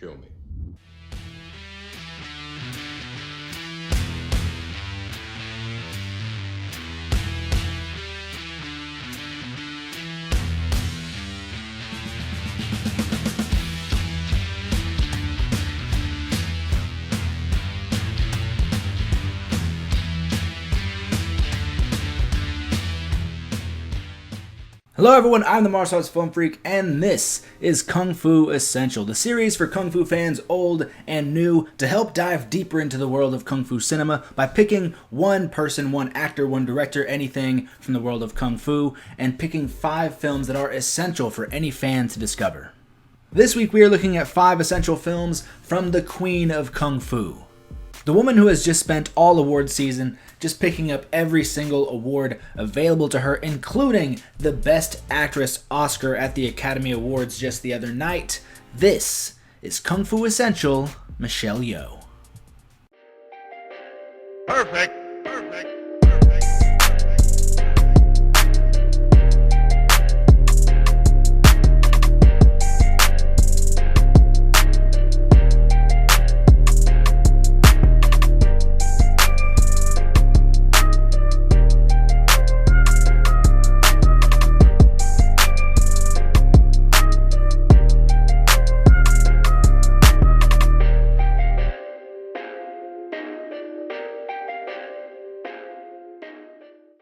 kill me. Hello everyone, I'm the Martial Arts Film Freak, and this is Kung Fu Essential, the series for Kung Fu fans old and new to help dive deeper into the world of Kung Fu cinema by picking one person, one actor, one director, anything from the world of Kung Fu, and picking 5 films that are essential for any fan to discover. This week we are looking at 5 essential films from the Queen of Kung Fu. The woman who has just spent all award season just picking up every single award available to her, including the Best Actress Oscar at the Academy Awards just the other night. This is Kung Fu Essential, Michelle Yeoh. Perfect.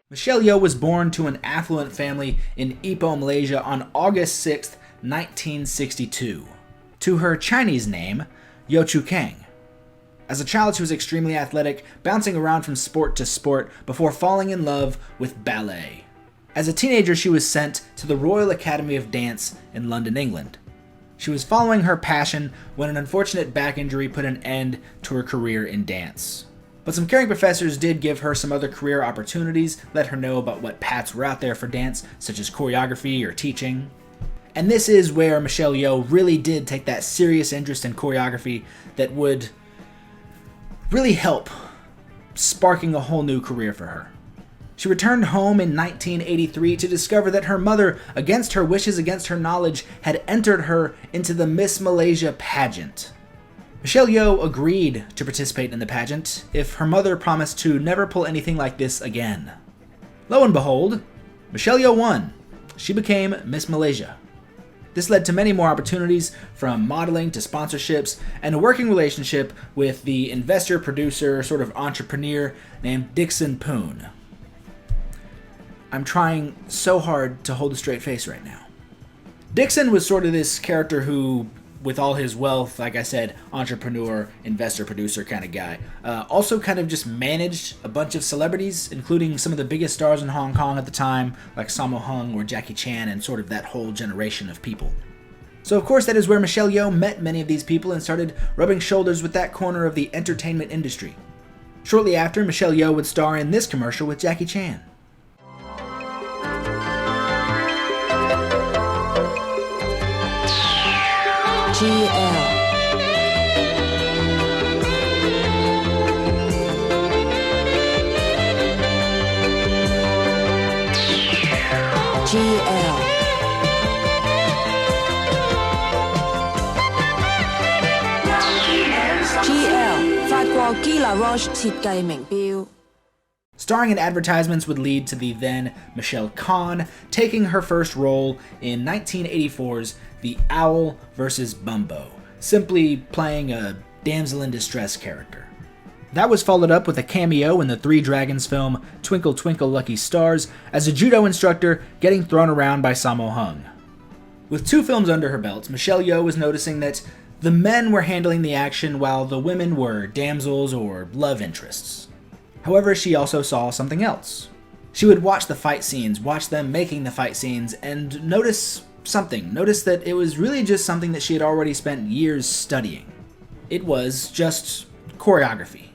Michelle Yeoh was born to an affluent family in Ipoh, Malaysia on August 6, 1962, to her Chinese name, Yeoh Chu Kang. As a child, she was extremely athletic, bouncing around from sport to sport before falling in love with ballet. As a teenager, she was sent to the Royal Academy of Dance in London, England. She was following her passion when an unfortunate back injury put an end to her career in dance. But some caring professors did give her some other career opportunities, let her know about what paths were out there for dance, such as choreography or teaching. And this is where Michelle Yeoh really did take that serious interest in choreography that would really help sparking a whole new career for her. She returned home in 1983 to discover that her mother, against her wishes, against her knowledge, had entered her into the Miss Malaysia pageant. Michelle Yeoh agreed to participate in the pageant if her mother promised to never pull anything like this again. Lo and behold, Michelle Yeoh won. She became Miss Malaysia. This led to many more opportunities, from modeling to sponsorships and a working relationship with the investor, producer, sort of entrepreneur named Dickson Poon. I'm trying so hard to hold a straight face right now. Dickson was sort of this character who, with all his wealth, like I said, entrepreneur, investor, producer kind of guy, also kind of just managed a bunch of celebrities, including some of the biggest stars in Hong Kong at the time, like Sammo Hung or Jackie Chan, and sort of that whole generation of people. So of course that is where Michelle Yeoh met many of these people and started rubbing shoulders with that corner of the entertainment industry. Shortly after, Michelle Yeoh would star in this commercial with Jackie Chan. GL GL 法國 Gila Roche 設計名錶 Starring in advertisements would lead to the then Michelle Khan taking her first role in 1984's The Owl vs. Bumbo, simply playing a damsel in distress character. That was followed up with a cameo in the Three Dragons film Twinkle Twinkle Lucky Stars as a judo instructor getting thrown around by Sammo Hung. With 2 films under her belt, Michelle Yeoh was noticing that the men were handling the action while the women were damsels or love interests. However, she also saw something else. She would watch the fight scenes, watch them making the fight scenes, and notice something. Notice that it was really just something that she had already spent years studying. It was just choreography.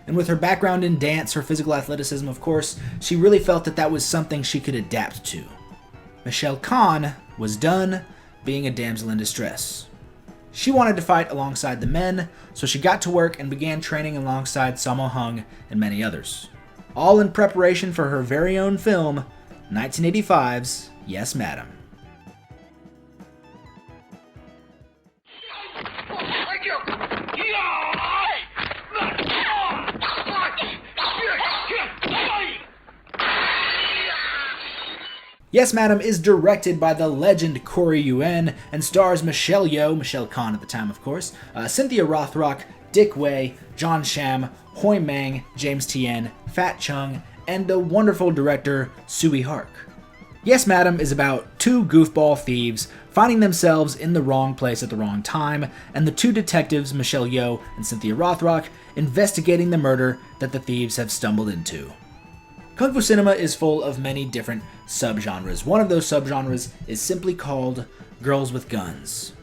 And with her background in dance, her physical athleticism, of course, she really felt that that was something she could adapt to. Michelle Khan was done being a damsel in distress. She wanted to fight alongside the men, so she got to work and began training alongside Sammo Hung and many others. All in preparation for her very own film, 1985's Yes, Madam. Yes, Madam is directed by the legend Corey Yuen and stars Michelle Yeoh, Michelle Khan at the time, of course, Cynthia Rothrock, Dick Wei, John Sham, Hoi Mang, James Tien, Fat Chung, and the wonderful director Sui Hark. Yes, Madam is about two goofball thieves finding themselves in the wrong place at the wrong time, and the two detectives, Michelle Yeoh and Cynthia Rothrock, investigating the murder that the thieves have stumbled into. Kung Fu cinema is full of many different subgenres. One of those subgenres is simply called Girls with Guns.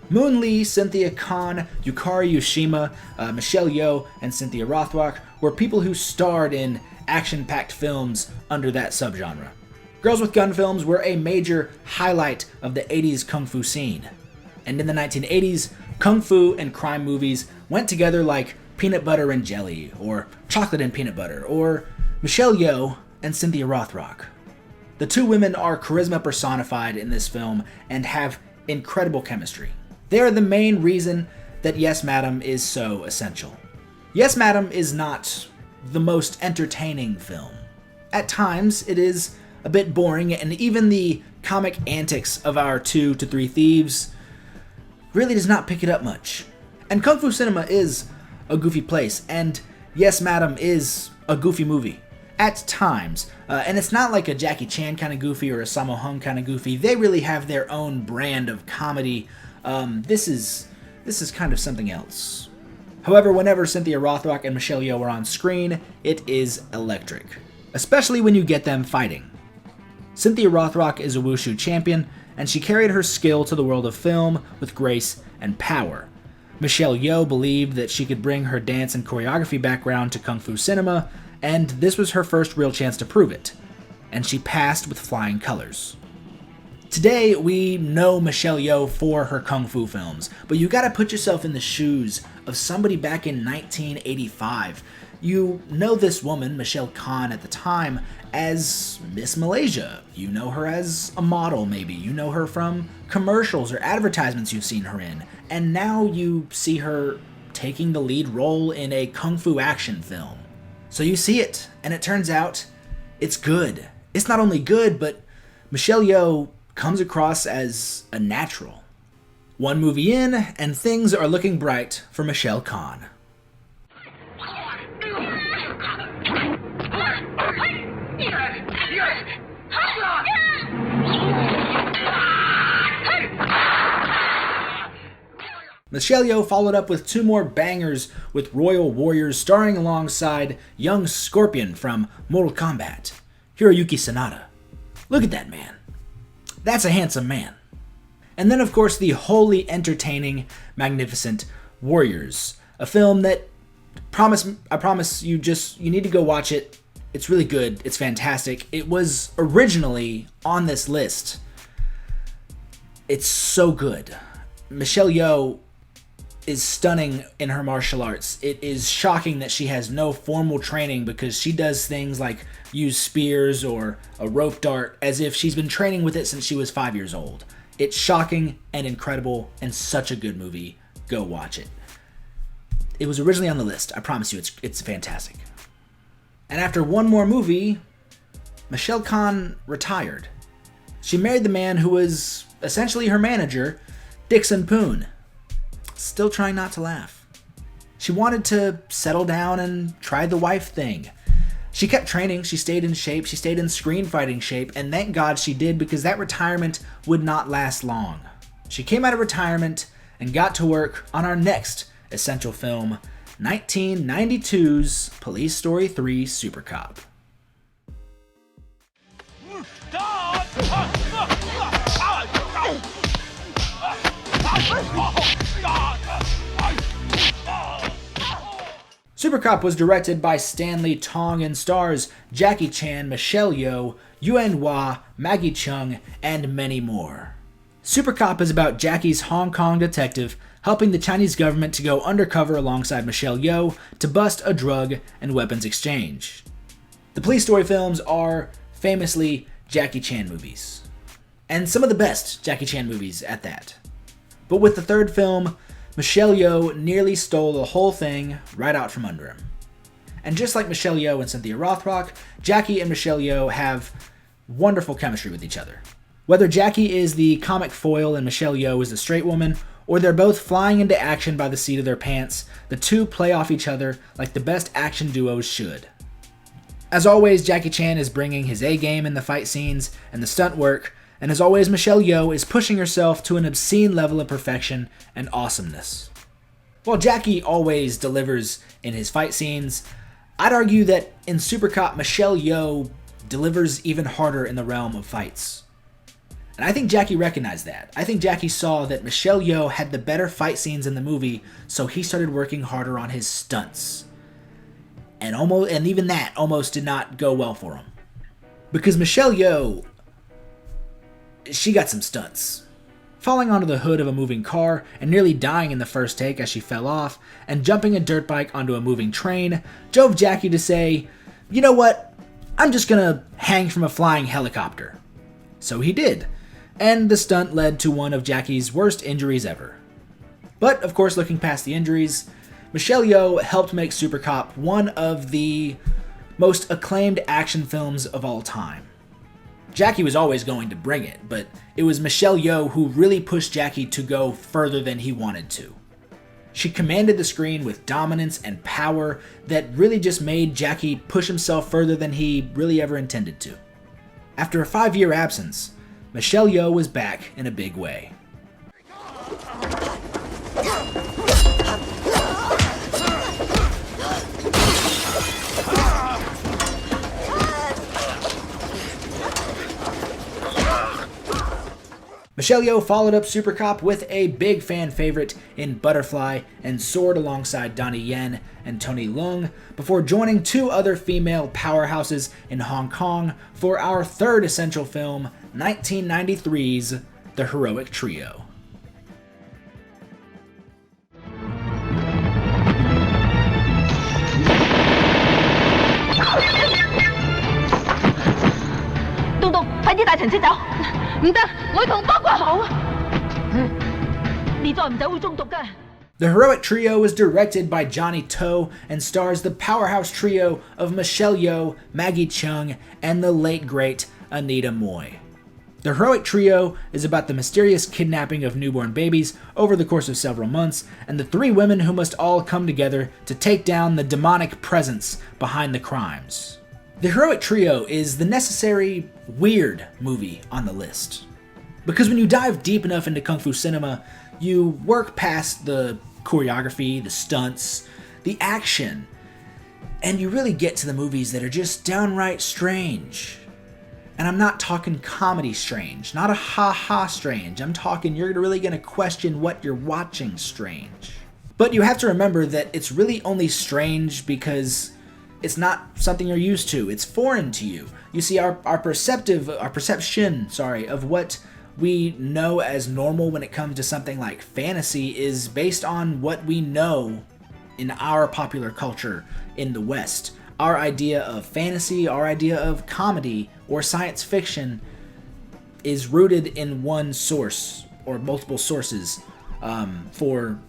Moon Lee, Cynthia Khan, Yukari Yoshima, Michelle Yeoh, and Cynthia Rothrock were people who starred in action-packed films under that subgenre. Girls with Gun films were a major highlight of the 80s Kung Fu scene. And in the 1980s, Kung Fu and crime movies went together like peanut butter and jelly, or chocolate and peanut butter, or Michelle Yeoh and Cynthia Rothrock. The two women are charisma personified in this film and have incredible chemistry. They are the main reason that Yes, Madam is so essential. Yes, Madam is not the most entertaining film. At times, it is a bit boring, and even the comic antics of our 2 to 3 thieves really does not pick it up much. And Kung Fu cinema is a goofy place, and Yes, Madam is a goofy movie. At times, and it's not like a Jackie Chan kind of goofy or a Sammo Hung kind of goofy. They really have their own brand of comedy. This is kind of something else. However, whenever Cynthia Rothrock and Michelle Yeoh are on screen, it is electric, especially when you get them fighting. Cynthia Rothrock is a wushu champion, and she carried her skill to the world of film with grace and power. Michelle Yeoh believed that she could bring her dance and choreography background to Kung Fu cinema, and this was her first real chance to prove it, and she passed with flying colors. Today, we know Michelle Yeoh for her Kung Fu films, but you gotta put yourself in the shoes of somebody back in 1985. You know this woman, Michelle Khan at the time, as Miss Malaysia. You know her as a model, maybe. You know her from commercials or advertisements you've seen her in. And now you see her taking the lead role in a Kung Fu action film. So you see it, and it turns out it's good. It's not only good, but Michelle Yeoh comes across as a natural. One movie in, and things are looking bright for Michelle Khan. Michelle Yeoh followed up with 2 more bangers with Royal Warriors, starring alongside young Scorpion from Mortal Kombat, Hiroyuki Sanada. Look at that man. That's a handsome man. And then, of course, the wholly entertaining, magnificent Warriors, a film that I promise you need to go watch it. It's really good. It's fantastic. It was originally on this list. It's so good. Michelle Yeoh is stunning in her martial arts. It is shocking that she has no formal training, because she does things like use spears or a rope dart as if she's been training with it since she was 5 years old. It's shocking and incredible and such a good movie. Go watch it. It was originally on the list. I promise you, it's fantastic. And after one more movie, Michelle Khan retired. She married the man who was essentially her manager, Dixon Poon. Still trying not to laugh. She wanted to settle down and try the wife thing. She kept training, she stayed in shape, she stayed in screen fighting shape, and thank God she did, because that retirement would not last long. She came out of retirement and got to work on our next essential film, 1992's Police Story 3 Super Cop. Super Cop was directed by Stanley Tong and stars Jackie Chan, Michelle Yeoh, Yuen Wah, Maggie Cheung, and many more. Super Cop is about Jackie's Hong Kong detective helping the Chinese government to go undercover alongside Michelle Yeoh to bust a drug and weapons exchange. The Police Story films are famously Jackie Chan movies, and some of the best Jackie Chan movies at that. But with the third film, Michelle Yeoh nearly stole the whole thing right out from under him. And just like Michelle Yeoh and Cynthia Rothrock, Jackie and Michelle Yeoh have wonderful chemistry with each other. Whether Jackie is the comic foil and Michelle Yeoh is the straight woman, or they're both flying into action by the seat of their pants, the two play off each other like the best action duos should. As always, Jackie Chan is bringing his A-game in the fight scenes and the stunt work, and as always, Michelle Yeoh is pushing herself to an obscene level of perfection and awesomeness. While Jackie always delivers in his fight scenes, I'd argue that in Super Cop, Michelle Yeoh delivers even harder in the realm of fights. And I think Jackie recognized that. I think Jackie saw that Michelle Yeoh had the better fight scenes in the movie, so he started working harder on his stunts. And even that almost did not go well for him. Because Michelle Yeoh, she got some stunts. Falling onto the hood of a moving car and nearly dying in the first take as she fell off, and jumping a dirt bike onto a moving train, drove Jackie to say, you know what, I'm just gonna hang from a flying helicopter. So he did, and the stunt led to one of Jackie's worst injuries ever. But, of course, looking past the injuries, Michelle Yeoh helped make Super Cop one of the most acclaimed action films of all time. Jackie was always going to bring it, but it was Michelle Yeoh who really pushed Jackie to go further than he wanted to. She commanded the screen with dominance and power that really just made Jackie push himself further than he really ever intended to. After a 5-year absence, Michelle Yeoh was back in a big way. Michelle Yeoh followed up Super Cop with a big fan favorite in Butterfly and soared alongside Donnie Yen and Tony Leung before joining two other female powerhouses in Hong Kong for our third essential film, 1993's The Heroic Trio. The Heroic Trio is directed by Johnny To and stars the powerhouse trio of Michelle Yeoh, Maggie Cheung, and the late great Anita Mui. The Heroic Trio is about the mysterious kidnapping of newborn babies over the course of several months, and the three women who must all come together to take down the demonic presence behind the crimes. The Heroic Trio is the necessary weird movie on the list. Because when you dive deep enough into Kung Fu cinema, you work past the choreography, the stunts, the action, and you really get to the movies that are just downright strange. And I'm not talking comedy strange, not a ha-ha strange. I'm talking you're really going to question what you're watching strange. But you have to remember that it's really only strange because it's not something you're used to. It's foreign to you. You see, our perception of what we know as normal when it comes to something like fantasy is based on what we know in our popular culture in the West. Our idea of fantasy, our idea of comedy or science fiction is rooted in one source or multiple sources for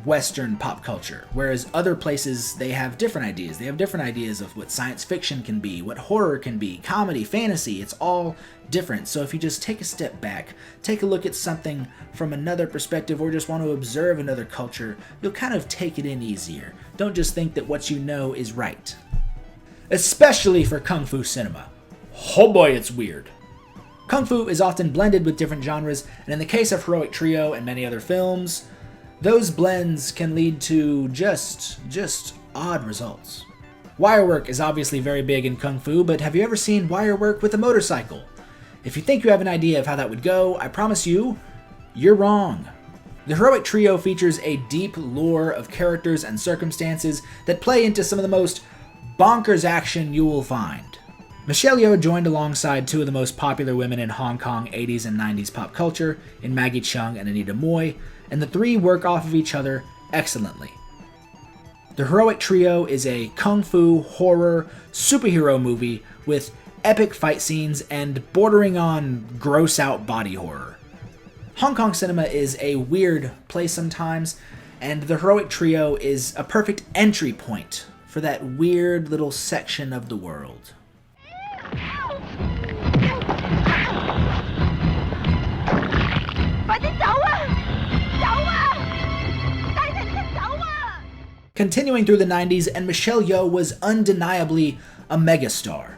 Western pop culture, whereas other places, they have different ideas. They have different ideas of what science fiction can be, what horror can be, comedy, fantasy. It's all different. So if you just take a step back, take a look at something from another perspective, or just want to observe another culture, you'll kind of take it in easier. Don't just think that what you know is right. Especially for Kung Fu cinema. Oh boy, it's weird. Kung Fu is often blended with different genres, and in the case of Heroic Trio and many other films, those blends can lead to just odd results. Wire work is obviously very big in Kung Fu, but have you ever seen wire work with a motorcycle? If you think you have an idea of how that would go, I promise you, you're wrong. The Heroic Trio features a deep lore of characters and circumstances that play into some of the most bonkers action you will find. Michelle Yeoh joined alongside two of the most popular women in Hong Kong 80s and 90s pop culture in Maggie Cheung and Anita Mui, and the three work off of each other excellently. The Heroic Trio is a kung fu, horror, superhero movie with epic fight scenes and bordering on gross-out body horror. Hong Kong cinema is a weird place sometimes, and the Heroic Trio is a perfect entry point for that weird little section of the world. continuing through the 90s, and Michelle Yeoh was undeniably a megastar.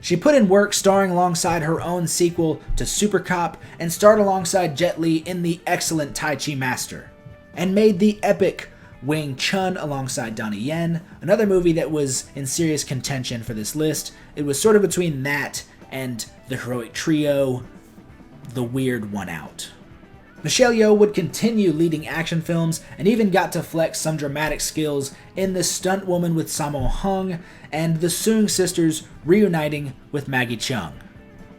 She put in work starring alongside her own sequel to Super Cop and starred alongside Jet Li in the excellent Tai Chi Master, and made the epic Wing Chun alongside Donnie Yen, another movie that was in serious contention for this list. It was sort of between that and The Heroic Trio, The Weird One Out. Michelle Yeoh would continue leading action films and even got to flex some dramatic skills in The Stunt Woman with Sammo Hung and The Soong Sisters reuniting with Maggie Cheung,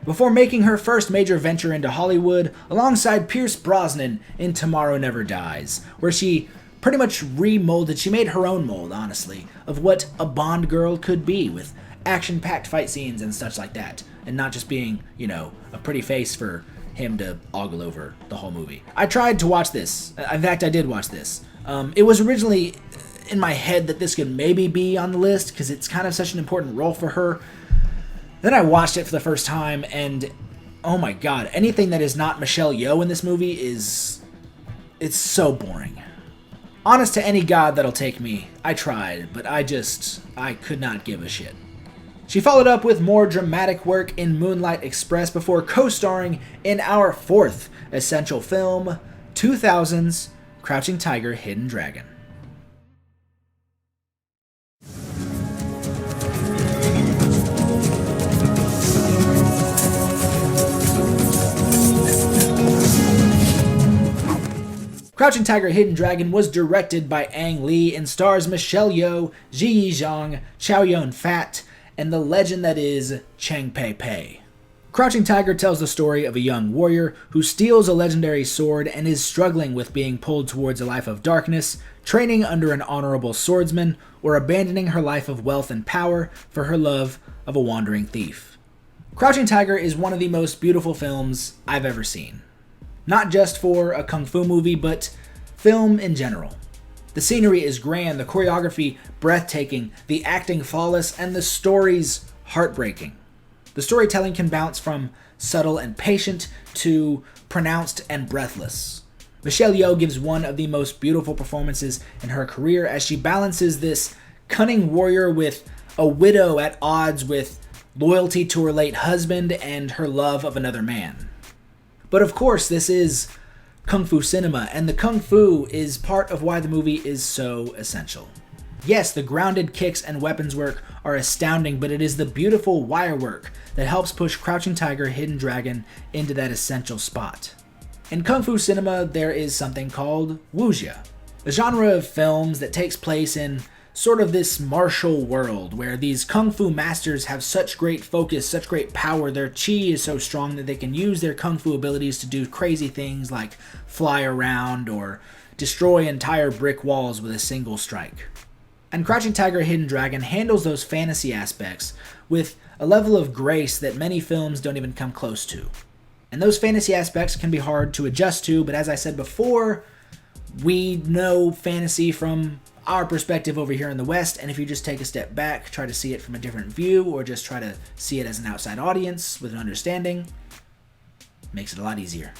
before making her first major venture into Hollywood alongside Pierce Brosnan in Tomorrow Never Dies, where she pretty much remolded, she made her own mold, honestly, of what a Bond girl could be, with action-packed fight scenes and such like that, and not just being, a pretty face for him to ogle over the whole movie. I tried to watch this. In fact, I did watch this. It was originally in my head that this could maybe be on the list, because it's kind of such an important role for her. Then I watched it for the first time, and oh my god, anything that is not Michelle Yeoh in this movie it's so boring. Honest to any god that'll take me, I tried, but I could not give a shit. She followed up with more dramatic work in Moonlight Express before co-starring in our fourth essential film, 2000's Crouching Tiger, Hidden Dragon. Crouching Tiger, Hidden Dragon was directed by Ang Lee and stars Michelle Yeoh, Ji Yizhang, Chow Yun-fat, and the legend that is Cheng Pei-pei. Crouching Tiger tells the story of a young warrior who steals a legendary sword and is struggling with being pulled towards a life of darkness, training under an honorable swordsman, or abandoning her life of wealth and power for her love of a wandering thief. Crouching Tiger is one of the most beautiful films I've ever seen. Not just for a kung fu movie, but film in general. The scenery is grand, the choreography breathtaking, the acting flawless, and the stories heartbreaking. The storytelling can bounce from subtle and patient to pronounced and breathless. Michelle Yeoh gives one of the most beautiful performances in her career as she balances this cunning warrior with a widow at odds with loyalty to her late husband and her love of another man. But of course, this is kung fu cinema, and the kung fu is part of why the movie is so essential. Yes, the grounded kicks and weapons work are astounding, but it is the beautiful wire work that helps push Crouching Tiger, Hidden Dragon into that essential spot. In kung fu cinema, there is something called wuxia, a genre of films that takes place in sort of this martial world where these kung fu masters have such great focus, such great power, their chi is so strong that they can use their kung fu abilities to do crazy things like fly around or destroy entire brick walls with a single strike. And Crouching Tiger, Hidden Dragon handles those fantasy aspects with a level of grace that many films don't even come close to. And those fantasy aspects can be hard to adjust to, but as I said before, we know fantasy from our perspective over here in the West, and if you just take a step back, try to see it from a different view, or just try to see it as an outside audience with an understanding, makes it a lot easier.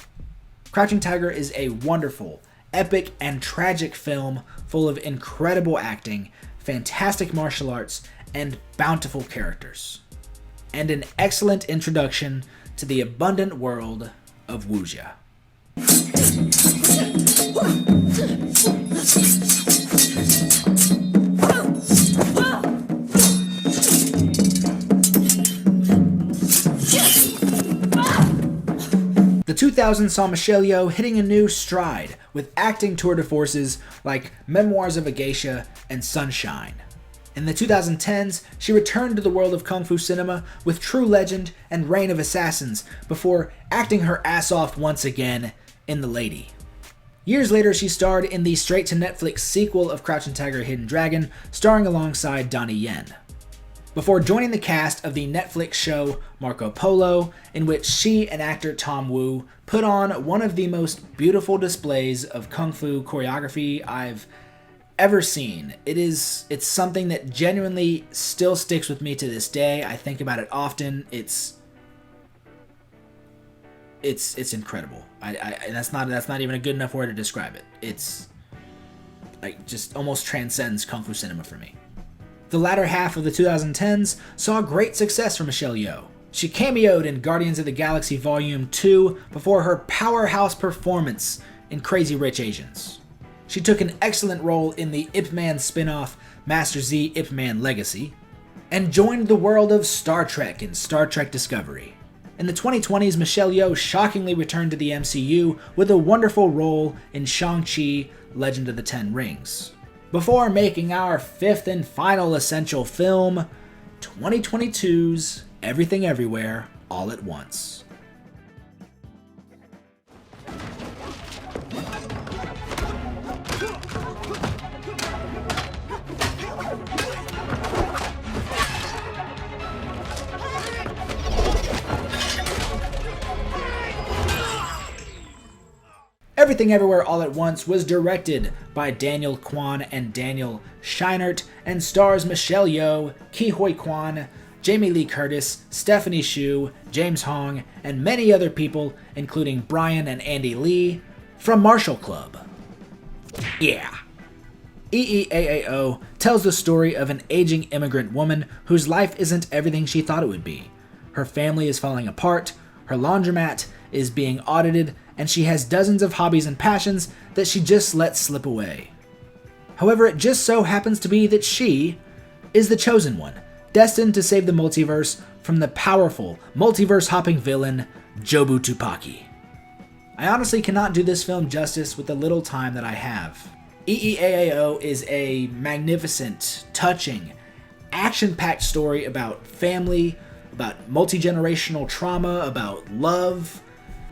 Crouching Tiger is a wonderful, epic, and tragic film full of incredible acting, fantastic martial arts, and bountiful characters. And an excellent introduction to the abundant world of wuxia. The 2000s saw Michelle Yeoh hitting a new stride with acting tour de forces like Memoirs of a Geisha and Sunshine. In the 2010s, she returned to the world of kung fu cinema with True Legend and Reign of Assassins before acting her ass off once again in The Lady. Years later, she starred in the straight-to-Netflix sequel of Crouching Tiger, Hidden Dragon, starring alongside Donnie Yen, before joining the cast of the Netflix show Marco Polo, in which she and actor Tom Woo put on one of the most beautiful displays of kung fu choreography I've ever seen. It's something that genuinely still sticks with me to this day. I think about it often. It's incredible. That's not even a good enough word to describe it. like just almost transcends Kung Fu cinema for me. The latter half of the 2010s saw great success for Michelle Yeoh. She cameoed in Guardians of the Galaxy Volume 2 before her powerhouse performance in Crazy Rich Asians. She took an excellent role in the Ip Man spin-off Master Z Ip Man Legacy, and joined the world of Star Trek in Star Trek Discovery. In the 2020s, Michelle Yeoh shockingly returned to the MCU with a wonderful role in Shang-Chi, Legend of the Ten Rings, before making our fifth and final essential film, 2022's Everything Everywhere All at Once. Everything Everywhere All at Once was directed by Daniel Kwan and Daniel Scheinert and stars Michelle Yeoh, Ke Huy Quan, Jamie Lee Curtis, Stephanie Hsu, James Hong, and many other people, including Brian and Andy Lee, from Marshall Club. Yeah. EEAAO tells the story of an aging immigrant woman whose life isn't everything she thought it would be. Her family is falling apart, her laundromat is being audited, and she has dozens of hobbies and passions that she just lets slip away. However, it just so happens to be that she is the chosen one, destined to save the multiverse from the powerful, multiverse-hopping villain, Jobu Tupaki. I honestly cannot do this film justice with the little time that I have. EEAAO is a magnificent, touching, action-packed story about family, about multi-generational trauma, about love.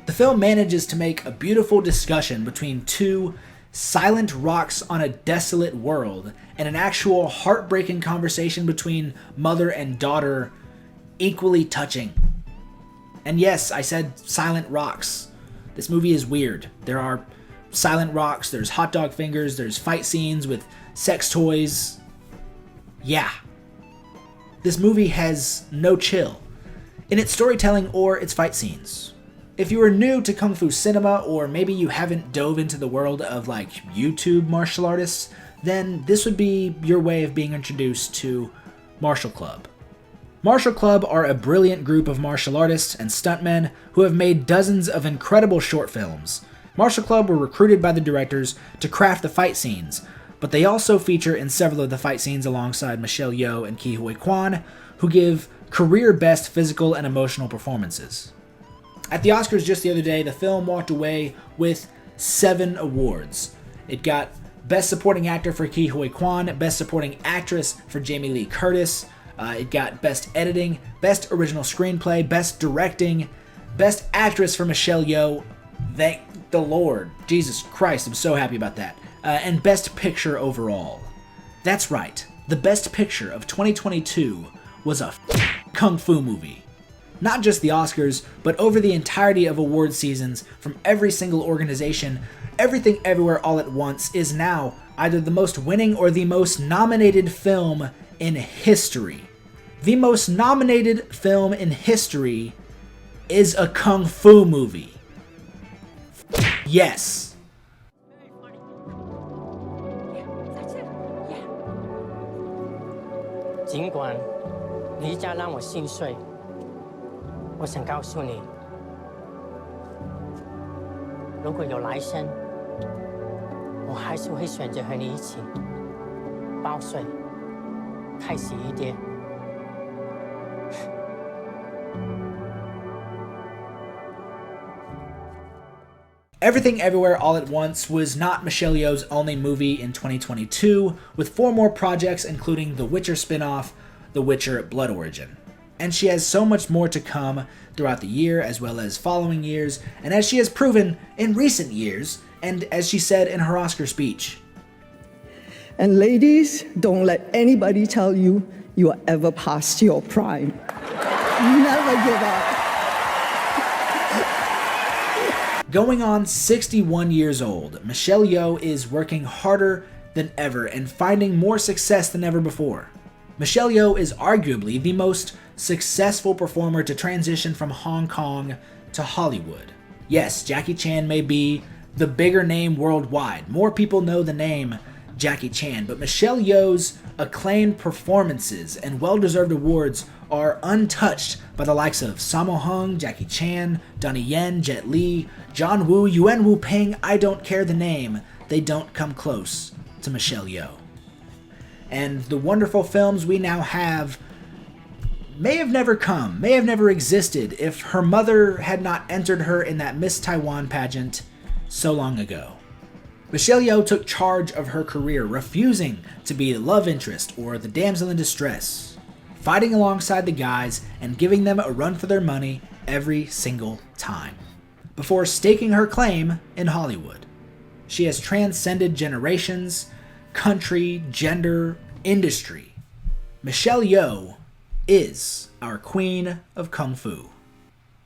The film manages to make a beautiful discussion between two silent rocks on a desolate world and an actual heartbreaking conversation between mother and daughter, equally touching. And yes, I said silent rocks. This movie is weird. There are silent rocks, there's hot dog fingers, there's fight scenes with sex toys. Yeah. This movie has no chill in its storytelling or its fight scenes. If you are new to Kung Fu cinema, or maybe you haven't dove into the world of like YouTube martial artists, then this would be your way of being introduced to Martial Club. Martial Club are a brilliant group of martial artists and stuntmen who have made dozens of incredible short films. Martial Club were recruited by the directors to craft the fight scenes, but they also feature in several of the fight scenes alongside Michelle Yeoh and Ke Huy Quan, who give career best physical and emotional performances. At the Oscars just the other day, the film walked away with 7 awards. It got Best Supporting Actor for Ke Huy Quan, Best Supporting Actress for Jamie Lee Curtis, it got Best Editing, Best Original Screenplay, Best Directing, Best Actress for Michelle Yeoh, thank the Lord, Jesus Christ, I'm so happy about that, and Best Picture overall. That's right, the Best Picture of 2022 was a Kung Fu movie. Not just the Oscars, but over the entirety of award seasons from every single organization, Everything Everywhere All at Once is now either the most winning or the most nominated film in history. The most nominated film in history is a Kung Fu movie. Yes. 尽管离家让我心碎，我想告诉你，如果有来生，我还是会选择和你一起报税、开洗衣店。Everything Everywhere All at Once was not Michelle Yeoh's only movie in 2022, with 4 more projects including The Witcher spin-off, The Witcher Blood Origin. And she has so much more to come throughout the year as well as following years, and as she has proven in recent years, and as she said in her Oscar speech. And ladies, don't let anybody tell you you are ever past your prime. Never give up. Going on 61 years old, Michelle Yeoh is working harder than ever and finding more success than ever before. Michelle Yeoh is arguably the most successful performer to transition from Hong Kong to Hollywood. Yes, Jackie Chan may be the bigger name worldwide. More people know the name Jackie Chan, but Michelle Yeoh's acclaimed performances and well-deserved awards are untouched by the likes of Sammo Hung, Jackie Chan, Donnie Yen, Jet Li, John Woo, Yuen Wu Ping. I don't care the name. They don't come close to Michelle Yeoh. And the wonderful films we now have may have never come, may have never existed if her mother had not entered her in that Miss Taiwan pageant so long ago. Michelle Yeoh took charge of her career, refusing to be the love interest or the damsel in distress, fighting alongside the guys and giving them a run for their money every single time, before staking her claim in Hollywood. She has transcended generations, country, gender, industry. Michelle Yeoh is our queen of Kung Fu.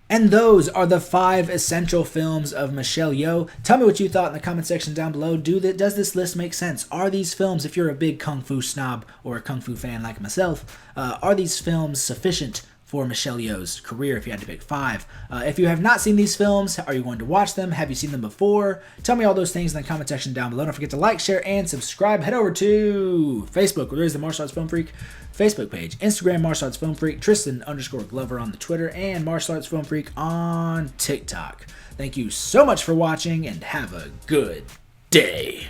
And those are the 5 essential films of Michelle Yeoh. Tell me what you thought in the comment section down below. Does this list make sense? Are these films, if you're a big Kung Fu snob or a Kung Fu fan like myself, are these films sufficient for Michelle Yeoh's career if you had to pick 5? If you have not seen these films, are you going to watch them? Have you seen them before? Tell me all those things in the comment section down below. Don't forget to like, share, and subscribe. Head over to Facebook, where there's the Martial Arts Film Freak Facebook page, Instagram, Martial Arts Film Freak, Tristan_Glover on the Twitter, and Martial Arts Film Freak on TikTok. Thank you so much for watching, and have a good day.